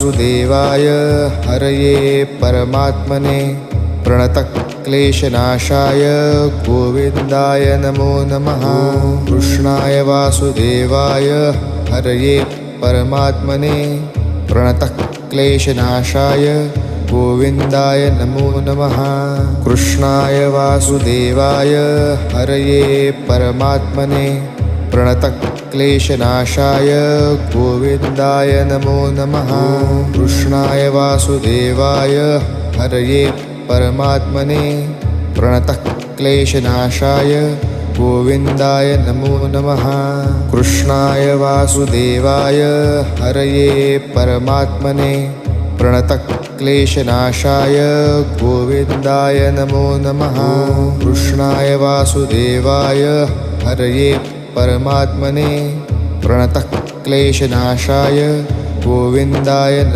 वासुदेवाय हरये परमात्मने प्रणतक्लेशनाशाय गोविन्दाय नमो नमः। कृष्णाय वासुदेवाय हरये परमात्मने प्रणतक्लेशनाशाय गोविन्दाय नमो नमः। कृष्णाय वासुदेवाय हरये परमात्मने प्रणतक्लेशनाशाय गोविन्दाय नमो नमः। कृष्णाय वासुदेवाय हरये परमात्मने प्रणतक्लेशनाशाय गोविन्दाय नमो नमः। कृष्णाय वासुदेवाय हरये परमात्मने प्रणतक्लेशनाशाय गोविन्दाय नमो नमः। कृष्णाय वासुदेवाय हरये परमात्मने प्रणतक्लेशनाशाय गोविन्दाय